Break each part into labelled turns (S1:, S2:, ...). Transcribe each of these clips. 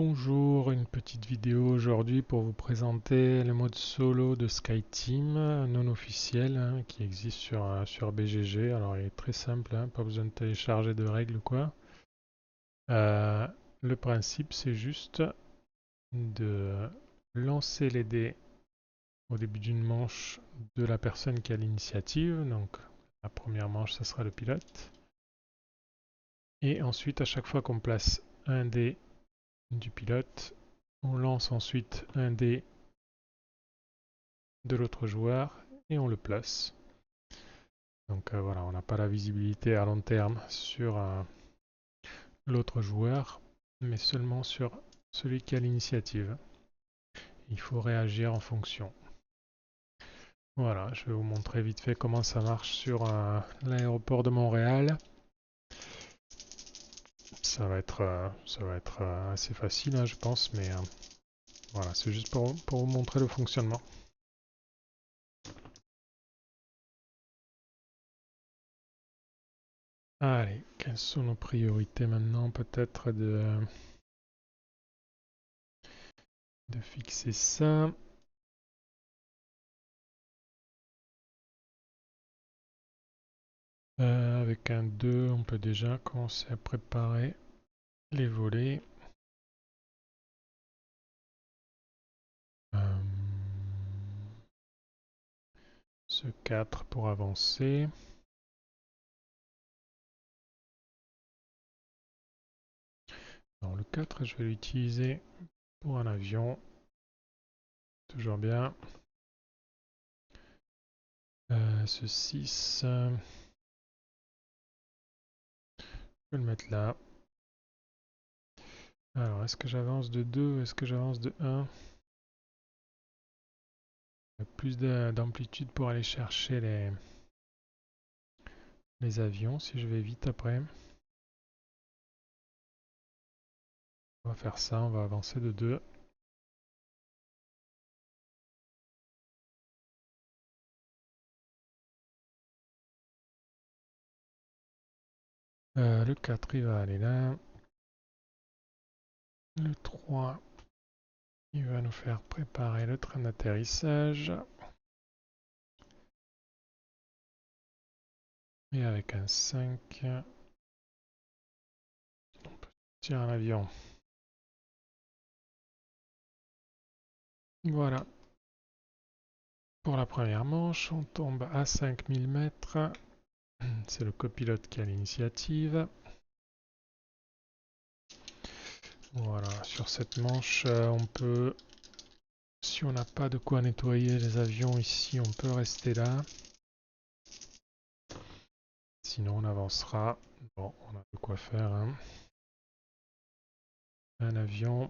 S1: Bonjour, une petite vidéo aujourd'hui pour vous présenter le mode solo de SkyTeam non officiel qui existe sur BGG. Alors il est très simple, pas besoin de télécharger de règles ou quoi. Euh, le principe c'est juste de lancer les dés au début d'une manche de la personne qui a l'initiative. Donc la première manche ça sera le pilote. Et ensuite à chaque fois qu'on place un dé du pilote, on lance ensuite un dé de l'autre joueur et on le place. Donc voilà, on n'a pas la visibilité à long terme sur l'autre joueur, mais seulement sur celui qui a l'initiative. Il faut réagir en fonction. Voilà, je vais vous montrer vite fait comment ça marche sur l'aéroport de Montréal. Ça va être assez facile, je pense, mais voilà, c'est juste pour vous montrer le fonctionnement. Allez, quelles sont nos priorités maintenant? Peut-être de fixer ça. Avec un 2, on peut déjà commencer à préparer les volets. Euh, ce 4 pour avancer. Non, le 4, je vais l'utiliser pour un avion. Toujours bien. Ce 6, je vais le mettre là. Alors, est-ce que j'avance de 2 ou est-ce que j'avance de 1? Il y a plus d'amplitude pour aller chercher les avions si je vais vite après. On va faire ça, on va avancer de 2. Le 4, il va aller là. Le 3, il va nous faire préparer le train d'atterrissage. Et avec un 5, on peut tirer un avion. Voilà. Pour la première manche, on tombe à 5000 mètres. C'est le copilote qui a l'initiative. Voilà, sur cette manche, on peut, si on n'a pas de quoi nettoyer les avions ici, on peut rester là. Sinon, on avancera. Bon, on a de quoi faire. Un avion.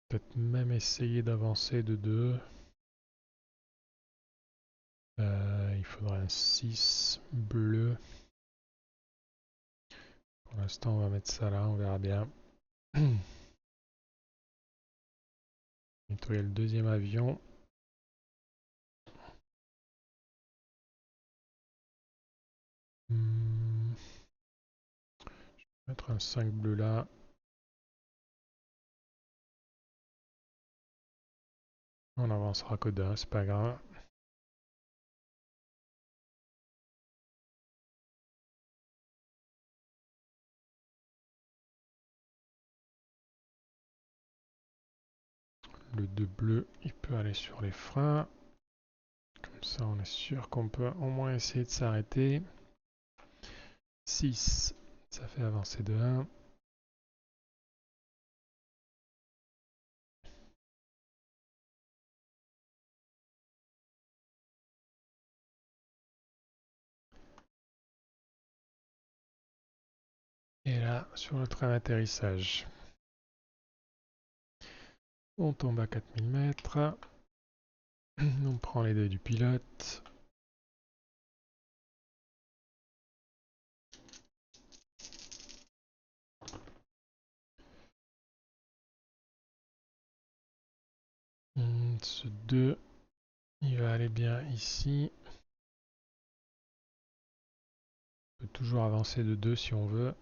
S1: Peut-être même essayer d'avancer de 2. Il faudrait un 6 bleu. Pour l'instant, on va mettre ça là, on verra bien. Nettoyer le deuxième avion. Mettre un 5 bleu là. On avancera que d'un, c'est pas grave. Le 2 bleu, il peut aller sur les freins. Comme ça, on est sûr qu'on peut au moins essayer de s'arrêter. 6, ça fait avancer de 1. Et là, sur le train d'atterrissage, on tombe à 4000 mètres. On prend les deux du pilote. Ce 2, il va aller bien ici. peut toujours avancer de 2 si on veut.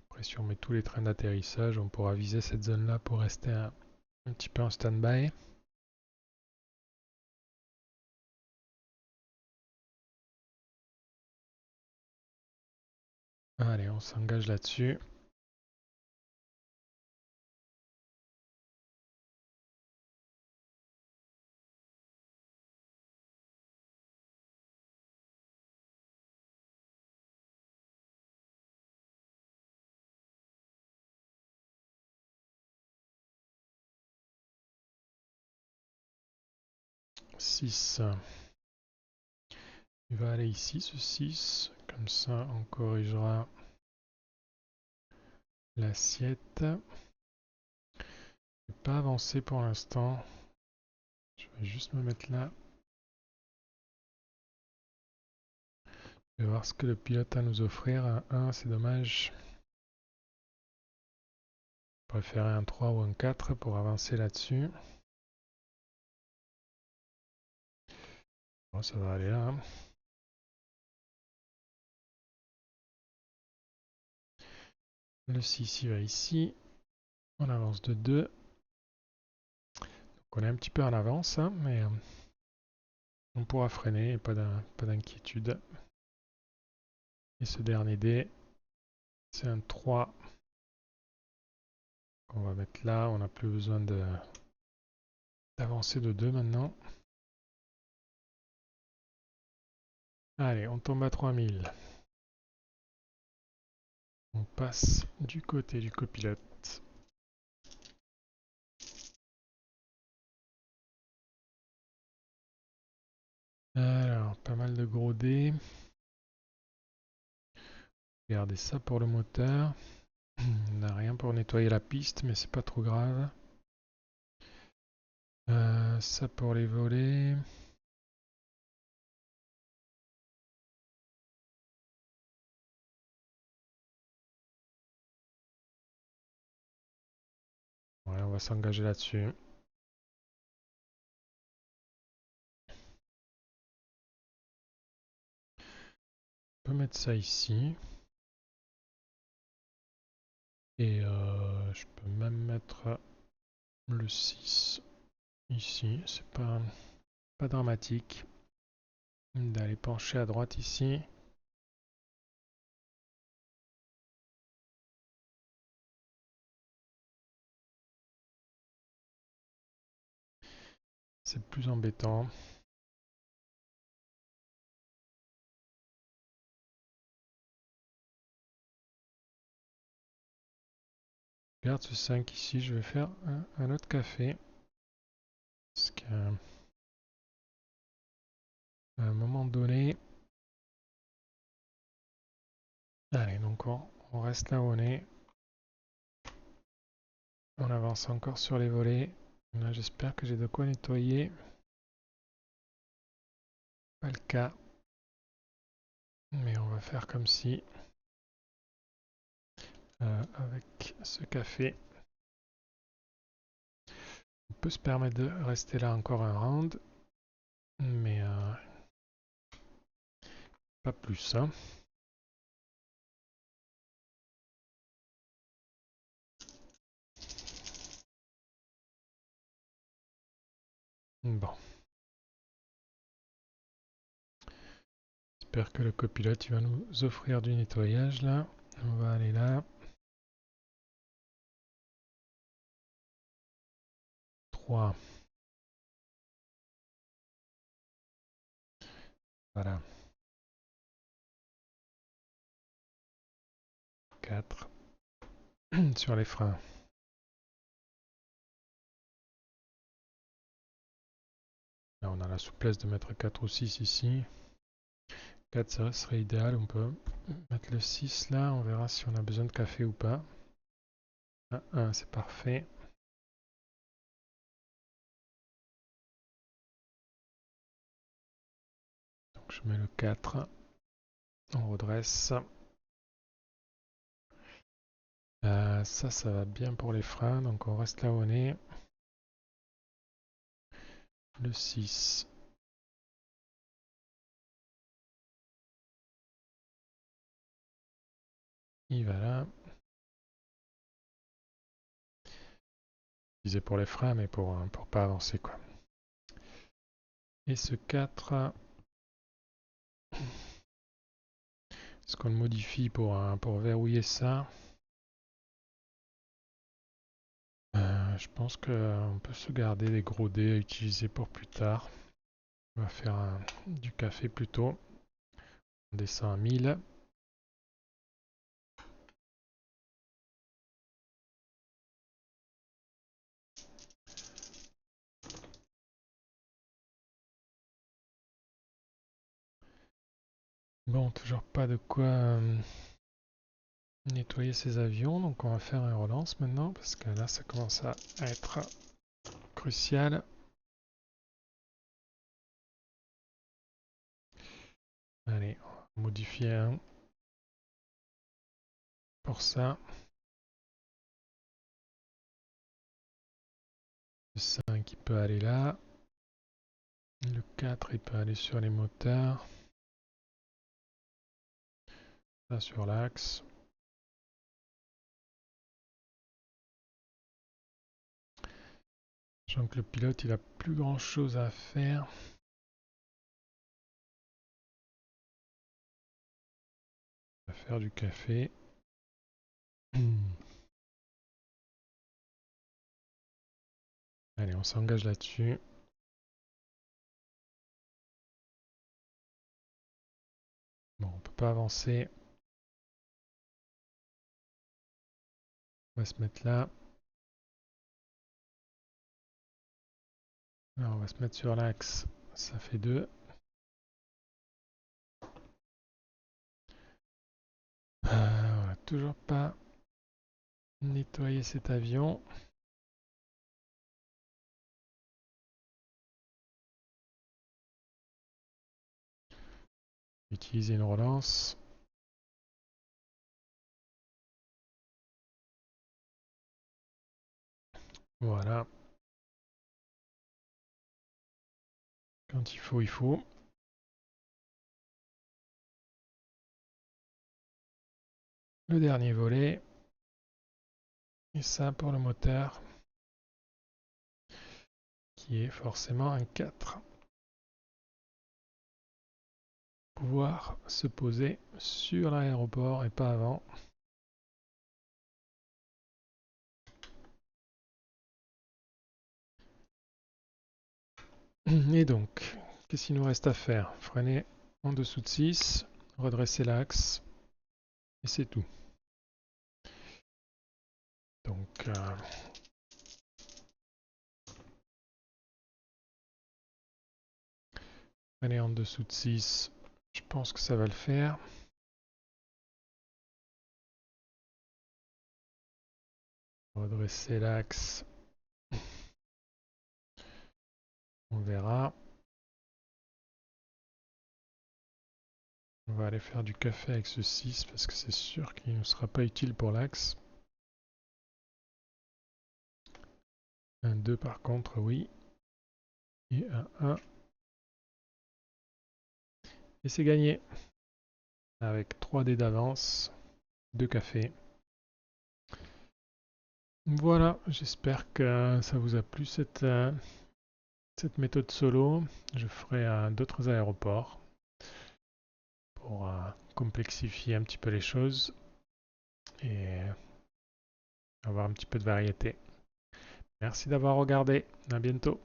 S1: Après, si on met tous les trains d'atterrissage, on pourra viser cette zone-là pour rester un petit peu en stand-by. Allez, on s'engage là-dessus. Six. Il va aller ici, ce 6. Comme ça, on corrigera l'assiette. Je ne vais pas avancer pour l'instant. Je vais juste me mettre là. Je vais voir ce que le pilote a à nous offrir. Un 1, c'est dommage. Je préférais un 3 ou un 4 pour avancer là-dessus. Bon, ça va aller là. Le 6 il va ici. On avance de 2. Donc on est un petit peu en avance, hein, mais on pourra freiner, pas d'inquiétude. Et ce dernier dé, c'est un 3. On va mettre là, on n'a plus besoin d'avancer de 2 maintenant. Allez, on tombe à 3000. On passe du côté du copilote. Alors, pas mal de gros dés. Regardez ça pour le moteur. On n'a rien pour nettoyer la piste, mais c'est pas trop grave. Ça pour les volets. Ouais, on va s'engager là-dessus. On peut mettre ça ici. Et je peux même mettre le 6 ici. C'est pas dramatique d'aller pencher à droite ici. C'est plus embêtant. Je garde ce 5 ici. Je vais faire un autre café. Parce qu'à un moment donné... Allez, donc on reste là où on est. On avance encore sur les volets. Là, j'espère que j'ai de quoi nettoyer. Pas le cas. Mais on va faire comme si. Avec ce café. On peut se permettre de rester là encore un round. Mais pas plus. Hein. Bon. J'espère que le copilote il va nous offrir du nettoyage là. On va aller là. 3. Voilà. 4. Sur les freins. Là on a la souplesse de mettre 4 ou 6 ici. 4 ça serait idéal. On peut mettre le 6 là. On verra si on a besoin de café ou pas. 1 c'est parfait. Donc je mets le 4. On redresse. Ça va bien pour les freins. Donc on reste là où on est. Le 6. Il va là. Disais pour les freins, mais pour pas avancer quoi. Et ce 4, est-ce qu'on le modifie pour verrouiller ça? Je pense qu'on peut se garder les gros dés à utiliser pour plus tard. On va faire du café plutôt. On descend à 1000. Bon, toujours pas de quoi nettoyer ces avions, donc on va faire une relance maintenant, parce que là ça commence à être crucial. Allez, on va modifier un pour ça. Le 5 il peut aller là. Le 4 il peut aller sur les moteurs. Ça sur l'axe. Sachant que le pilote il a plus grand chose à faire. Il va faire du café. Allez, on s'engage là-dessus. Bon, on peut pas avancer. On va se mettre là. Alors, on va se mettre sur l'axe. Ça fait 2. On va toujours pas nettoyer cet avion. Utiliser une relance. Voilà. Quand il faut, il faut. Le dernier volet. Et ça pour le moteur. Qui est forcément un 4. Pouvoir se poser sur l'aéroport et pas avant. Et donc, qu'est-ce qu'il nous reste à faire? Freiner en dessous de 6, redresser l'axe, et c'est tout. Donc, freiner en dessous de 6, je pense que ça va le faire. Redresser l'axe, on verra. On va aller faire du café avec ce 6 parce que c'est sûr qu'il ne sera pas utile pour l'axe. Un 2 par contre, oui. Et un 1. Et c'est gagné. Avec 3 dés d'avance, 2 cafés. Voilà, j'espère que ça vous a plu cette méthode solo. Je ferai d'autres aéroports pour complexifier un petit peu les choses et avoir un petit peu de variété. Merci d'avoir regardé. À bientôt.